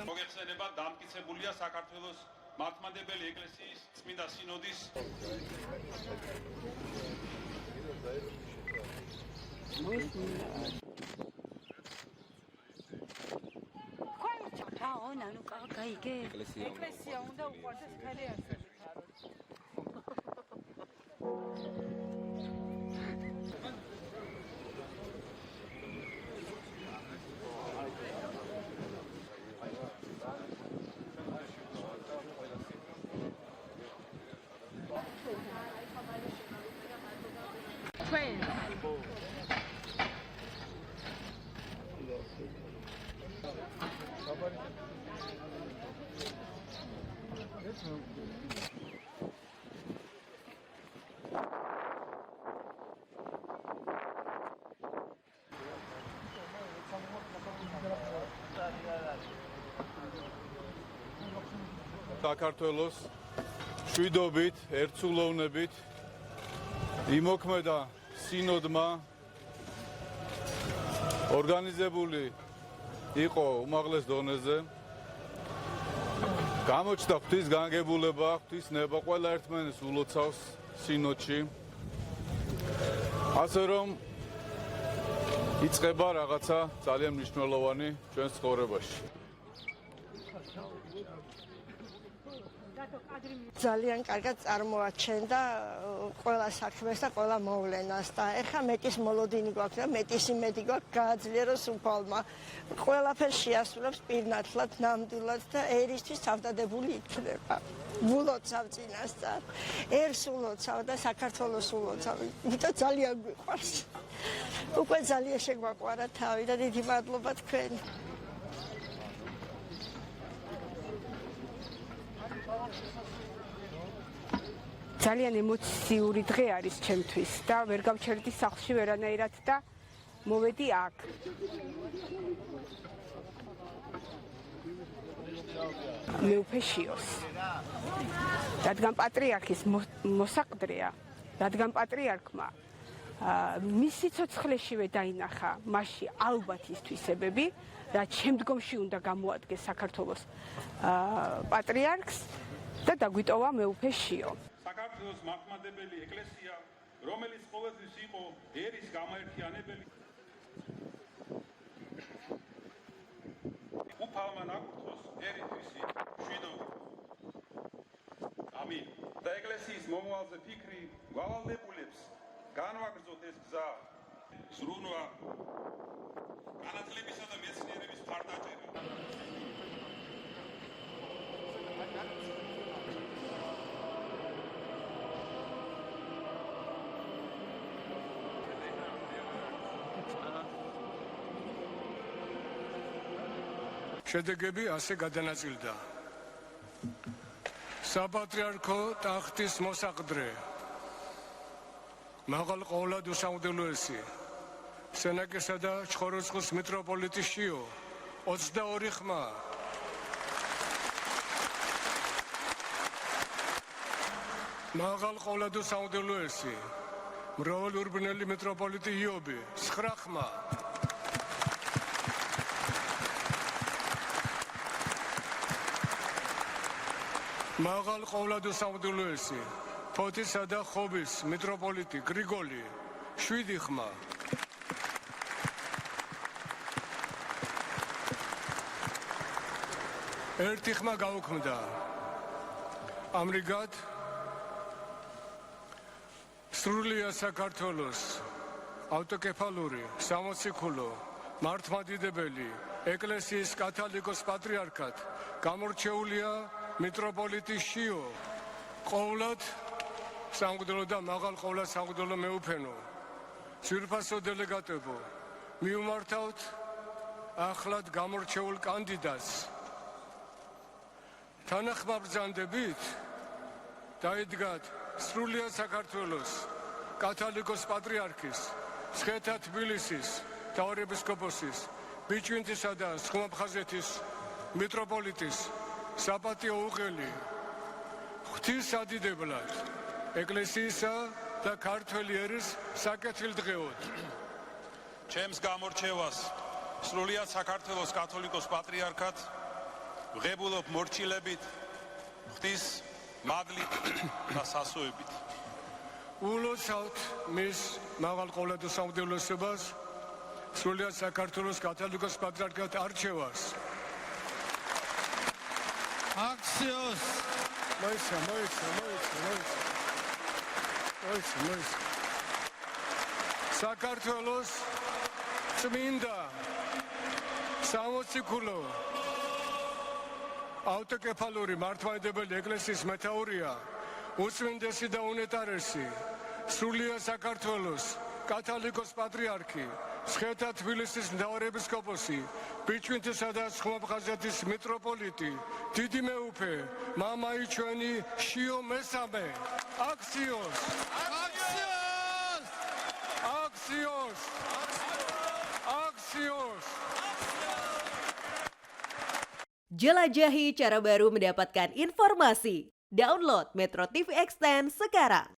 მოგეხსენება დამტკიცებულია საქართველოს მართლმადიდებელი ეკლესიის წმინდა სინოდის ეკლესია უნდა უყვარდეს ხელი არსებით საქართველოს შვიდობით, ერთსულოვნებით იმოქმედა სინოდმა ორგანიზებული იყო უმაღლეს დონეზე გამოჩნდა ღვთის განგებულება, ღვთის ნება ყველა ერთმანეთს ულოცავს სინოდში ასე რომ იწყება რაღაცა ძალიან მნიშვნელოვანი ჩვენს ცხოვრებაში ძალიან კარგად წარმოაჩენდა ყველა საქმეს და ყველა მოვლენას და ეხლა მეტის მოლოდინი გვაქვს და მეტის იმედი გვაქვს გააძლიეროს უფალმა ყველაფერს შეასრულებს პირნათლად ნამდვილად და ერისთვის თავდადებული იქნება ვულოცავ წინასწარ ერს ულოცავ და საქართველოს ულოცავ იმიტომ ძალიან გვიყვარს უკვე ძალიან შეგვაყვარა თავი და დიდი მადლობა თქვენ ძალიან ემოციური დღე არის ჩემთვის და ვერ გავჩერდი სახლში ვერანაირად და მოვედი აქ. მეუფეშიოს. რადგან პატრიარქის მოსაყდრეა, რადგან პატრიარქმა მის სიცოცხლეშივე დაინახა მასში ალბათ ის თვისებები, რაც შემდგომში უნდა გამოადგეს საქართველოს პატრიარქს და დაგვიტოვა მეუფეშიო. საქართველოს მართლმადებელი ეკლესია, რომელიც ყოველთვის იყო ერის გამაერთიანებელი, უფალმა ნაკურთხოს ერისთვისი მშვიდობა. ამინ. და ეკლესიის მომავალზე ფიქრი გვალვალდებულებს განვაგრძოთ ეს გზა ზრუნვა განათლებისა და მეცნიერების მხარდაჭერა. შედეგები ასე გადანაწილდა. საპატრიარქო ტახტის მოსაყდრე მაღალ ყოვლად უსამართლოესი სენაკისა და ჩხოროწყუს მიტროპოლიტი შიო 22 ხმა მაღალ ყოვლად უსამართლოესი მრავალურბნელი მიტროპოლიტი იობი 9 ხმა მაღალ ყოვლად უსამართლოესი ფოთისა და ხობის მიტროპოლიტი გრიგოლი 7 ხმა ერთი ხმა გაუქმდა ამრიგად სრულია საქართველოს ავტოკეფალური სამოციქულო მართლმადიდებელი ეკლესიის კათოლიკოს პატრიარქად გამორჩეულია მიტროპოლიტი შიო ყოვლად სამღვდელო და მაღალ ყოვლად სამღვდელო მეუფენო ძვირფასო დელეგატებო მიუმართავთ ახლად გამორჩეულ კანდიდატს თანახმად ბრძანდებით დაიდგათ სრულიად საქართველოს კათოლიკოს პატრიარქის მცხეთა თბილისის მთავარეპისკოპოსის ბიჭვინთისა და სხუმაფხაზეთის მიტროპოლიტის საპატიო უღელი ღვთისადიდებლად ეკლესიისა და ქართველი ერის საკეთილდღეოდ. ჩემს გამორჩევას სრულიად საქართველოს კათოლიკოს პატრიარქად ვღებულობ მორჩილებით, ღვთის მადლით და სასუებით. ულოცავთ მის მაღალყოვლადო სამღვდელოსებას, სრულიად საქართველოს კათოლიკოს პატრიარქად არჩევას. აქციოს მოიცა. საქართველოს წმინდა სამოციქულო ავტოკეფალური მართლმადიდებელი ეკლესიის მეთაურია უწმინდესი და უნეტარესი სრულიად საქართველოს კათოლიკოს პატრიარქი მცხეთა თბილისის მთავარეპისკოპოსი ბიჭვინთისა და ხმობხაზეთის მიტროპოლიტი დიდი მეუფე მამაი ჩვენი შიო მესამე აქციოს Jelajahi cara baru mendapatkan informasi. Download Metro TV Extend sekarang.